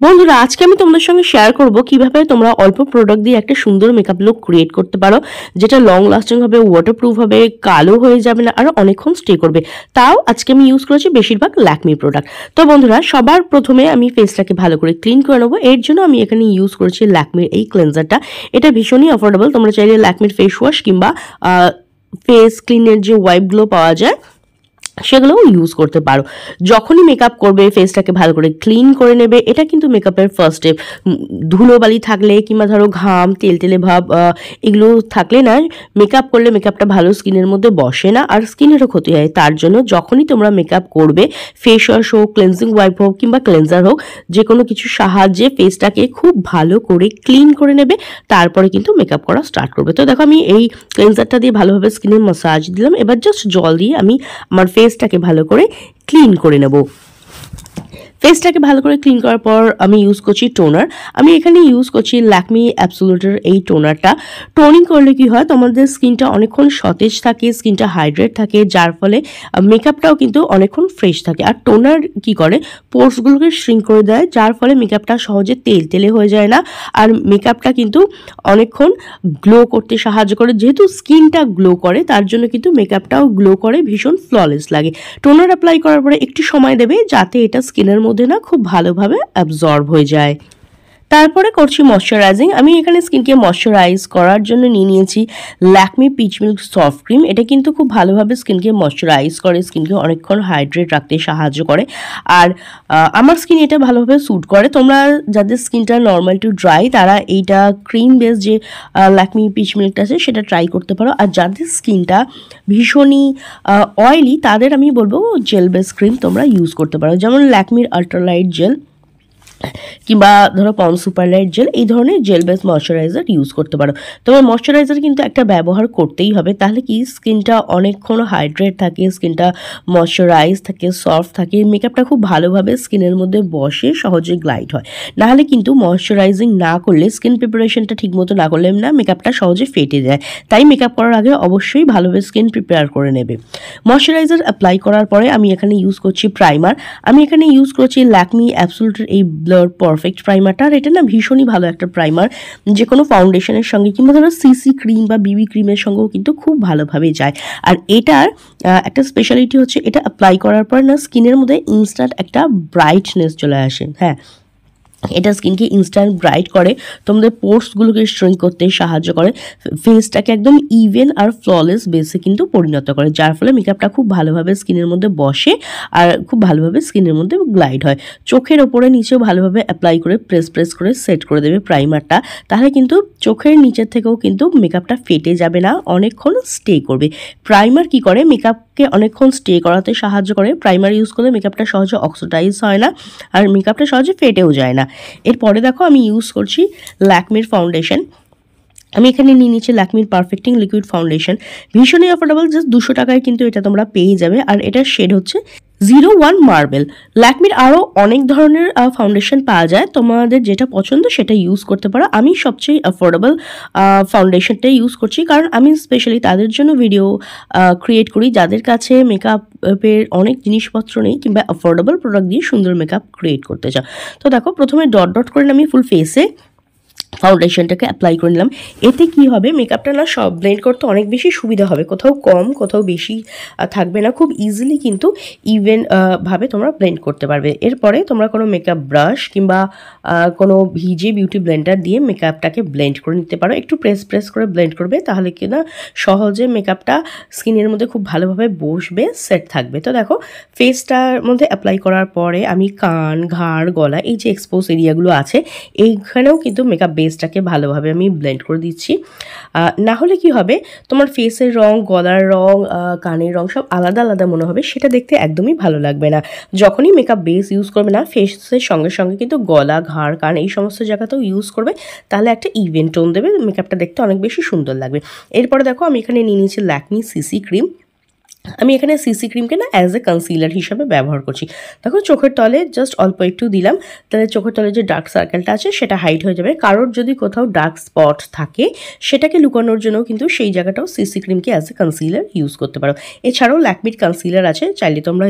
বন্ধুরা, আজকে আমি তোমাদের সঙ্গে শেয়ার করব কিভাবে তোমরা অল্প প্রোডাক্ট দিয়ে একটা সুন্দর মেকআপ লুক ক্রিয়েট করতে পারো, যেটা লং লাস্টিং হবে, ওয়াটারপ্রুফ হবে, কালো হয়ে যাবে না, আর অনেকক্ষণ স্টে করবে। তাও আজকে আমি ইউজ করেছি বেশিরভাগ ল্যাকমি প্রোডাক্ট। তো বন্ধুরা, সবার প্রথমে আমি ফেসটাকে ভালো করে ক্লিন করে নেবো। এর জন্য আমি এখানে ইউজ করেছি ল্যাকমির এই ক্লেন্সারটা। এটা ভীষণই অ্যাফোর্ডেবল। তোমরা চাইলে ল্যাকমির ফেস ওয়াশ কিংবা ফেস ক্লিনের যে ওয়াইপগুলো পাওয়া যায় সেগুলোও ইউজ করতে পারো। যখনই মেকআপ করবে ফেসটাকে ভালো করে ক্লিন করে নেবে। এটা কিন্তু মেকআপের ফার্স্ট স্টেপ। ধুলোবালি থাকলে কিংবা ধরো ঘাম, তেলতেলে ভাব এগুলো থাকলে না, মেকআপ করলে মেকআপটা ভালো স্কিনের মধ্যে বসে না, আর স্কিনেরও ক্ষতি হয়। তার জন্য যখনই তোমরা মেকআপ করবে, ফেস ওয়াশ হোক, ক্লেন্সিং ওয়াইপ হোক কিংবা ক্লেন্সার হোক, যে কোনো কিছু সাহায্যে ফেসটাকে খুব ভালো করে ক্লিন করে নেবে, তারপরে কিন্তু মেকআপ করা স্টার্ট করবে। তো দেখো, আমি এই ক্লেন্সারটা দিয়ে ভালোভাবে স্কিনে মাসাজ দিলাম। এবার জাস্ট জল দিয়ে আমি আমার ফেসটাকে ভালো করে ক্লিন করে নেব। ফেসটাকে ভালো করে ক্লিন করার পর আমি ইউজ করছি টোনার। আমি এখানে ইউজ করছি ল্যাকমি অ্যাবসোলিউটের এই টোনারটা। টোনিং করলে কি হয়, তোমাদের স্কিনটা অনেকক্ষণ সতেজ থাকে, স্কিনটা হাইড্রেট থাকে, যার ফলে মেকআপটাও কিন্তু অনেকক্ষণ ফ্রেশ থাকে। আর টোনার কি করে, পোর্সগুলোকে শ্রিঙ্ক করে দেয়, যার ফলে মেকআপটা সহজে তেলে হয়ে যায় না, আর মেকআপটা কিন্তু অনেকক্ষণ গ্লো করতে সাহায্য করে। যেহেতু স্কিনটা গ্লো করে, তার জন্য কিন্তু মেকআপটাও গ্লো করে, ভীষণ ফ্ললেস লাগে। টোনার অ্যাপ্লাই করার পরে একটু সময় দেবে, যাতে এটা স্কিনের মধ্যে না খুব ভালোভাবে অ্যাবজর্ব হয়ে যায়। তারপরে করছি ময়শ্চারাইজিং। আমি এখানে স্কিনকে ময়শ্চারাইজ করার জন্য নিয়ে নিয়েছি Lakme pitch milk soft cream. এটা কিন্তু খুব ভালোভাবে স্কিনকে ময়শ্চারাইজ করে, স্কিনকে অনেকক্ষণ হাইড্রেট রাখতে সাহায্য করে। আর আমার স্কিন এটা ভালোভাবে স্যুট করে। তোমরা যাদের স্কিনটা নর্মাল টু ড্রাই, তারা এইটা ক্রিম বেস যে ল্যাকমি পিচ মিল্কটা আছে সেটা ট্রাই করতে পারো। আর যাদের স্কিনটা ভীষণই অয়েলি, তাদের আমি বলবো জেল বেস ক্রিম তোমরা ইউজ করতে পারো, যেমন ল্যাকমির আল্ট্রালাইট জেল কিংবা ধরো পন্ডস সুপারলাইট জেল, এই ধরনের জেল বেস ময়শ্চারাইজার ইউজ করতে পারো। তোমার ময়শ্চারাইজার কিন্তু একটা ব্যবহার করতেই হবে, তাহলে কি স্কিনটা অনেকক্ষণ হাইড্রেট থাকে, স্কিনটা ময়শ্চারাইজ থাকে, সফট থাকে, মেকআপটা খুব ভালোভাবে স্কিনের মধ্যে বসে, সহজে গ্লাইড হয়। নাহলে কিন্তু ময়শ্চারাইজিং না করলে, স্কিন প্রিপারেশনটা ঠিকমতো না করলে না, মেকআপটা সহজে ফেটে যায়। তাই মেকআপ করার আগে অবশ্যই ভালোভাবে স্কিন প্রিপেয়ার করে নেবে। ময়শ্চারাইজার অ্যাপ্লাই করার পরে আমি এখানে ইউজ করছি প্রাইমার। আমি এখানে ইউজ করছি ল্যাকমি অ্যাবসোলিউটের এই ব্লার পারফেক্ট প্রাইমারটা। আর এটা না ভীষণই ভালো একটা প্রাইমার, যে কোনো ফাউন্ডেশনের সঙ্গে কিংবা ধরো সিসি ক্রিম বা বিবি ক্রিমের সঙ্গেও কিন্তু খুব ভালোভাবে যায়। আর এটার একটা স্পেশালিটি হচ্ছে, এটা অ্যাপ্লাই করার পর না স্কিনের মধ্যে ইনস্ট্যান্ট একটা ব্রাইটনেস চলে আসে। হ্যাঁ, এটা স্কিনকে ইনস্ট্যান্ট ব্রাইট করে, তোমাদের পোর্সগুলোকে শ্রিঙ্ক করতে সাহায্য করে, ফেসটাকে একদম ইভেন আর ফ্ললেস বেসে কিন্তু পরিণত করে, যার ফলে মেকআপটা খুব ভালোভাবে স্কিনের মধ্যে বসে আর খুব ভালোভাবে স্কিনের মধ্যে গ্লাইড হয়। চোখের ওপরে নিচেও ভালোভাবে অ্যাপ্লাই করে প্রেস করে সেট করে দেবে প্রাইমারটা, তাহলে কিন্তু চোখের নিচের থেকেও কিন্তু মেকআপটা ফেটে যাবে না, অনেকক্ষণ স্টে করবে। প্রাইমার কি করে, মেকআপকে অনেকক্ষণ স্টে করাতে সাহায্য করে। প্রাইমার ইউজ করলে মেকআপটা সহজে অক্সিডাইজ হয় না, আর মেকআপটা সহজে ফেটেও যায় না। এরপরে দেখো, আমি ইউজ করছি ল্যাকমির ফাউন্ডেশন। আমি এখানে নিয়ে নিচ্ছি ল্যাকমির পারফেক্টিং লিকুইড ফাউন্ডেশন। ভীষণই অ্যাফোর্ডেবল, জাস্ট 200 টাকায় কিন্তু এটা তোমরা পেয়ে যাবে। আর এটার শেড হচ্ছে 01 মার্বেল। ল্যাকমির আরও অনেক ধরনের ফাউন্ডেশন পাওয়া যায়, তোমাদের যেটা পছন্দ সেটা ইউজ করতে পারো। আমি সবচেয়ে অ্যাফোর্ডেবল ফাউন্ডেশনটাই ইউজ করছি, কারণ আমি স্পেশালি তাদের জন্য ভিডিও ক্রিয়েট করি যাদের কাছে মেকআপের অনেক জিনিসপত্র নেই, কিংবা অ্যাফোর্ডেবল প্রোডাক্ট দিয়ে সুন্দর মেকআপ ক্রিয়েট করতে চাও। তো দেখো, প্রথমে ডট করে আমি ফুল ফেসে ফাউন্ডেশনটাকে অ্যাপ্লাই করে নিলাম। এতে কি হবে, মেকআপটা না সব ব্লেন্ড করতে অনেক বেশি সুবিধা হবে, কোথাও কম কোথাও বেশি থাকবে না, খুব ইজিলি কিন্তু ইভেন ভাবে তোমরা ব্লেন্ড করতে পারবে। এরপরে তোমরা কোনো মেকআপ ব্রাশ কিংবা কোনো ভিজে বিউটি ব্লেন্ডার দিয়ে মেকআপটাকে ব্লেন্ড করে নিতে পারো। একটু প্রেস করে ব্লেন্ড করবে, তাহলে কি না সহজে মেকআপটা স্কিনের মধ্যে খুব ভালোভাবে বসবে, সেট থাকবে। তো দেখো, ফেসটার মধ্যে অ্যাপ্লাই করার পরে আমি কান, ঘাড়, গলা, এই যে এক্সপোজ এরিয়াগুলো আছে, এইখানেও কিন্তু মেকআপ বেসটাকে ভালোভাবে আমি ব্লেন্ড করে দিচ্ছি। না হলে কি হবে, তোমার ফেসের রং, গলার রং, কানের রং সব আলাদা আলাদা মনে হবে, সেটা দেখতে একদমই ভালো লাগবে না। যখনই মেকআপ বেস ইউজ করবে না, ফেসের সঙ্গে সঙ্গে কিন্তু গলা, ঘাড়, কান এই সমস্ত জায়গাতেও ইউজ করবে, তাহলে একটা ইভেন টোন দেবে, মেকআপটা দেখতে অনেক বেশি সুন্দর লাগবে। এরপরে দেখো, আমি এখানে নিয়ে নিয়েছি ল্যাকমি সিসি ক্রিম। আমি এখানে সিসি ক্রিমকে না অ্যাজ এ কনসিলার হিসাবে ব্যবহার করছি। দেখো চোখের তলে জাস্ট অল্প একটু দিলাম, তাহলে চোখের তলে যে ডার্ক সার্কেলটা আছে সেটা হাইড হয়ে যাবে। কারোর যদি কোথাও ডার্ক স্পট থাকে সেটাকে লুকানোর জন্য কিন্তু সেই জায়গাটাও সিসি ক্রিমকে অ্যাজ এ কনসিলার ইউজ করতে পারো। এছাড়াও ল্যাকমির কনসিলার আছে, চাইলে তোমরা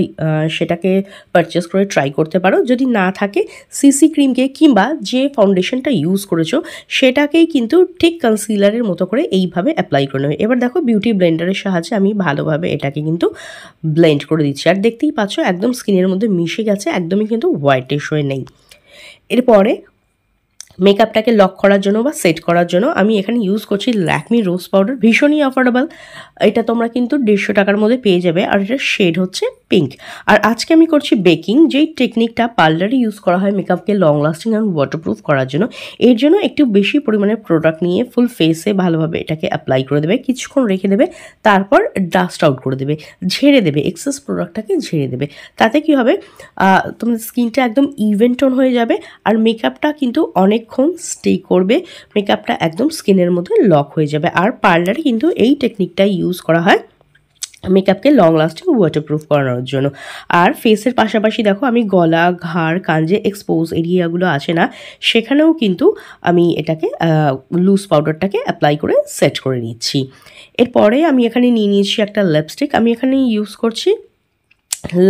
সেটাকে পারচেস করে ট্রাই করতে পারো। যদি না থাকে সিসি ক্রিমকে কিংবা যে ফাউন্ডেশনটা ইউজ করেছো সেটাকেই কিন্তু ঠিক কনসিলারের মতো করে এইভাবে অ্যাপ্লাই করে নেবে। এবার দেখো বিউটি ব্লেন্ডারের সাহায্যে আমি ভালোভাবে এটাকে কিন্তু ব্লেন্ড করে দিচ্ছি। আর দেখতেই পাচ্ছ একদম স্কিনের মধ্যে মিশে গেছে, একদমই কিন্তু হোয়াইটিশ হয়ে নেই। এরপরে মেকআপটাকে লক করার জন্য বা সেট করার জন্য আমি এখানে ইউজ করছি ল্যাকমি রোজ পাউডার, ভীষণই অ্যাফোর্ডেবল। এটা তোমরা কিন্তু 150 টাকার মধ্যে পেয়ে যাবে। আর এটার শেড হচ্ছে পিঙ্ক। আর আজকে আমি করছি বেকিং, যেই টেকনিকটা পার্লারে ইউজ করা হয় মেকআপকে লং লাস্টিং এবং ওয়াটারপ্রুফ করার জন্য। এর জন্য একটু বেশি পরিমাণে প্রোডাক্ট নিয়ে ফুল ফেসে ভালোভাবে এটাকে অ্যাপ্লাই করে দেবে, কিছুক্ষণ রেখে দেবে, তারপর ডাস্ট আউট করে দেবে, ঝেড়ে দেবে, এক্সেস প্রোডাক্টটাকে ঝেড়ে দেবে। তাতে কি হবে, তোমাদের স্কিনটা একদম ইভেন টোন হয়ে যাবে আর মেকআপটা কিন্তু অনেকক্ষণ স্টে করবে, মেকআপটা একদম স্কিনের মধ্যে লক হয়ে যাবে। আর পার্লারে কিন্তু এই টেকনিকটা ইউজ করা হয় মেকআপকে লং লাস্টিং ওয়াটারপ্রুফ করানোর জন্য। আর ফেসের পাশাপাশি দেখো আমি গলা, ঘাড়, কান যে এক্সপোজ এরিয়াগুলো আছে না সেখানেও কিন্তু আমি এটাকে লুজ পাউডারটাকে অ্যাপ্লাই করে সেট করে নিচ্ছি। এরপরে আমি এখানে নিয়ে নিয়েছি একটা লিপস্টিক। আমি এখানে ইউজ করছি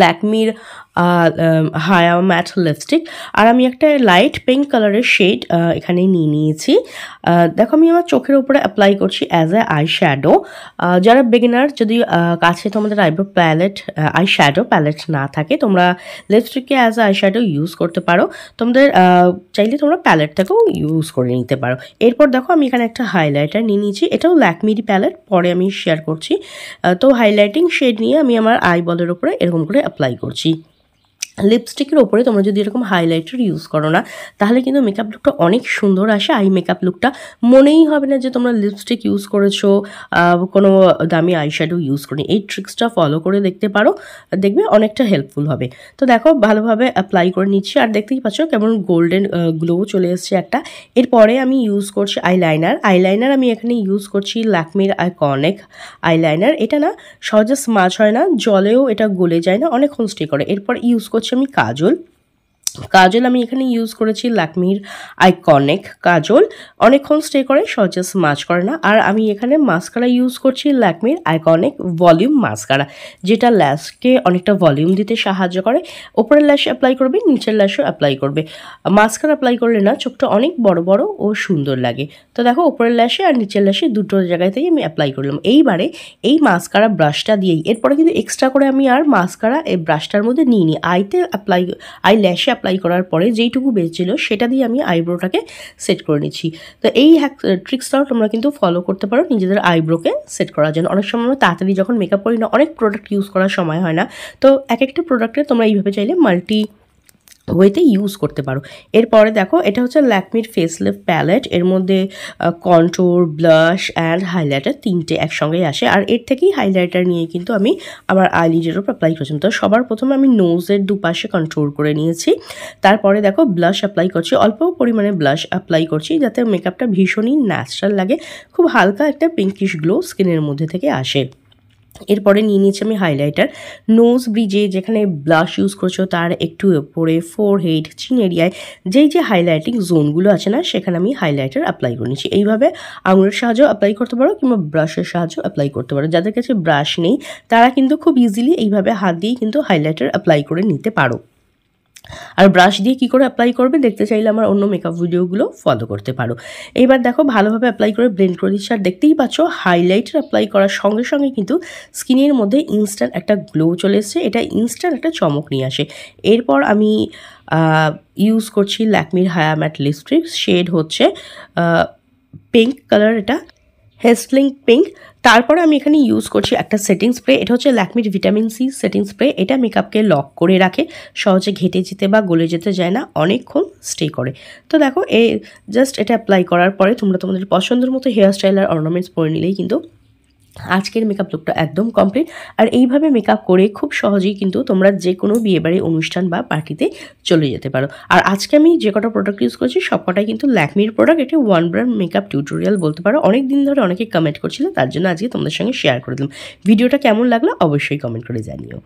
ল্যাকমির হায়া ম্যাট লিপস্টিক। আর আমি একটা লাইট পিঙ্ক কালারের শেড এখানে নিয়ে নিয়েছি। দেখো আমি আমার চোখের উপরে অ্যাপ্লাই করছি অ্যাজ এ আই শ্যাডো। যারা বিগিনার, যদি কাছে তোমাদের eyebrow palette, eye shadow palette না থাকে, তোমরা লিপস্টিককে as a eye shadow use করতে পারো। তোমাদের চাইলে তোমরা প্যালেটটাকেও ইউজ করে নিতে পারো। এরপর দেখো আমি এখানে একটা হাইলাইটার নিয়ে নিয়েছি, এটাও ল্যাকমিরই প্যালেট, পরে আমি শেয়ার করছি। তো হাইলাইটিং শেড নিয়ে আমি আমার আইবলের উপরে এরকম করে অ্যাপ্লাই করছি। লিপস্টিকের ওপরে তোমরা যদি এরকম হাইলাইটার ইউজ করো না তাহলে কিন্তু মেকআপ লুকটা অনেক সুন্দর আসে। আই মেকআপ লুকটা মনেই হবে না যে তোমরা লিপস্টিক ইউজ করেছো, কোনো দামি আইশ্যাডো ইউজ করি। এই ট্রিক্সটা ফলো করে দেখতে পারো, দেখবে অনেকটা হেল্পফুল হবে। তো দেখো ভালোভাবে অ্যাপ্লাই করে নিচ্ছি আর দেখতেই পাচ্ছ কেমন গোল্ডেন গ্লো চলে এসছে একটা। এরপরে আমি ইউজ করছি আইলাইনার। আইলাইনার আমি এখানে ইউজ করছি ল্যাকমির আইকনিক আইলাইনার। এটা না সহজে স্মাচ হয় না, জলেও এটা গলে যায় না, অনেকক্ষণ স্টে করে। এরপর ইউজ করছি আমি কাজল। কাজল আমি এখানে ইউজ করেছি ল্যাকমির আইকনিক কাজল, অনেকক্ষণ স্টে করে, সহজে স্মাচ করে না। আর আমি এখানে মাস্কারা ইউজ করছি ল্যাকমির আইকনিক ভলিউম মাস্কারা, যেটা ল্যাশকে অনেকটা ভলিউম দিতে সাহায্য করে। ওপরের ল্যাশ অ্যাপ্লাই করবে, নিচের ল্যাশও অ্যাপ্লাই করবে। মাস্কারা অ্যাপ্লাই করলে না চোখটা অনেক বড় বড় ও সুন্দর লাগে। তো দেখো ওপরের ল্যাশে আর নিচের ল্যাশে দুটো জায়গাতেই আমি অ্যাপ্লাই করলাম। এইবারে এই মাস্কারা ব্রাশটা দিয়েই, এরপরে কিন্তু এক্সট্রা করে আমি আর মাস্কারা এই ব্রাশটার মধ্যে নিয়ে নিই। আই ল্যাশে অ্যাপ্লাই করার পরে যেইটুকু বেঁচেছিল সেটা দিয়ে আমি আইব্রোটাকে সেট করে নিচ্ছি। তো এই ট্রিক্সটাও তোমরা কিন্তু ফলো করতে পারো নিজেদের আইব্রোকে সেট করার জন্য। অনেক সময় আমরা তাড়াতাড়ি যখন মেকআপ করি না, অনেক প্রোডাক্ট ইউজ করার সময় হয় না, তো এক একটা প্রোডাক্টে তোমরা এইভাবে চাইলে মাল্টি ওয়েতে ইউজ করতে পারো। এরপরে দেখো এটা হচ্ছে ল্যাকমির ফেস লিফট প্যালেট। এর মধ্যে কন্ট্যুর, ব্লাশ অ্যান্ড হাইলাইটার তিনটে একসঙ্গেই আসে। আর এর থেকেই হাইলাইটার নিয়ে কিন্তু আমি আমার আইলিডের উপর অ্যাপ্লাই করছি। তো সবার প্রথমে আমি নোজের দুপাশে কন্ট্রোল করে নিয়েছি। তারপরে দেখো ব্লাশ অ্যাপ্লাই করছি, অল্প পরিমাণে ব্লাশ অ্যাপ্লাই করছি যাতে মেকআপটা ভীষণই ন্যাচারাল লাগে, খুব হালকা একটা পিঙ্কিশ গ্লো স্কিনের মধ্যে থেকে আসে। এরপরে নিয়ে নিয়েছি আমি হাইলাইটার। নোজ ব্রিজে যেখানে ব্লাশ ইউজ করছো তার একটু উপরে ফোরহেড, চিন এরিয়ায় যেই যে হাইলাইটিং জোনগুলো আছে না সেখানে আমি হাইলাইটার অ্যাপ্লাই করে নিচ্ছি। এইভাবে আঙুলের সাহায্যেও অ্যাপ্লাই করতে পারো কিংবা ব্রাশের সাহায্যেও অ্যাপ্লাই করতে পারো। যাদের কাছে ব্রাশ নেই তারা কিন্তু খুব ইজিলি এইভাবে হাত দিয়েই কিন্তু হাইলাইটার অ্যাপ্লাই করে নিতে পারো। আর ব্রাশ দিয়ে কি করে অ্যাপ্লাই করবে দেখতে চাইলে আমার অন্য মেকআপ ভিডিওগুলো ফলো করতে পারো। এইবার দেখো ভালোভাবে অ্যাপ্লাই করে ব্লেন্ড করে দিচ্ছি। আর দেখতেই পাচ্ছ হাইলাইটার অ্যাপ্লাই করার সঙ্গে সঙ্গে কিন্তু স্কিনের মধ্যে ইনস্ট্যান্ট একটা গ্লো চলে এসছে, এটা ইনস্ট্যান্ট একটা চমক নিয়ে আসে। এরপর আমি ইউজ করছি ল্যাকমির হায়া ম্যাট লিপস্টিক, শেড হচ্ছে পিঙ্ক কালার, এটা হেস্টলিং পিঙ্ক। তারপরে আমি এখানে ইউজ করছি একটা সেটিং স্প্রে, এটা হচ্ছে ল্যাকমির ভিটামিন সি সেটিং স্প্রে। এটা মেকআপকে লক করে রাখে, সহজে ঘেটে যেতে বা গলে যেতে যায় না, অনেকক্ষণ স্টে করে। তো দেখো এই জাস্ট এটা অ্যাপ্লাই করার পরে তোমরা তোমাদের পছন্দের মতো হেয়ার স্টাইল আর অর্নামেন্টস পরে নিলেই কিন্তু আজকের মেকআপ লুকটা একদম কমপ্লিট। আর এইভাবে মেকআপ করে খুব সহজেই কিন্তু তোমরা যে কোনো বিয়েবাড়ি অনুষ্ঠান বা পার্টিতে চলে যেতে পারো। আর আজকে আমি যে কটা প্রোডাক্ট ইউজ করছি সবকটাই কিন্তু ল্যাকমির প্রোডাক্ট। এটি ওয়ান ব্র্যান্ড মেকআপ টিউটোরিয়াল বলতে পারো। অনেক দিন ধরে অনেকে কমেন্ট করছিল, তার জন্য আজকে তোমাদের সঙ্গে শেয়ার করে দিলাম। ভিডিওটা কেমন লাগলো অবশ্যই কমেন্ট করে জানিও।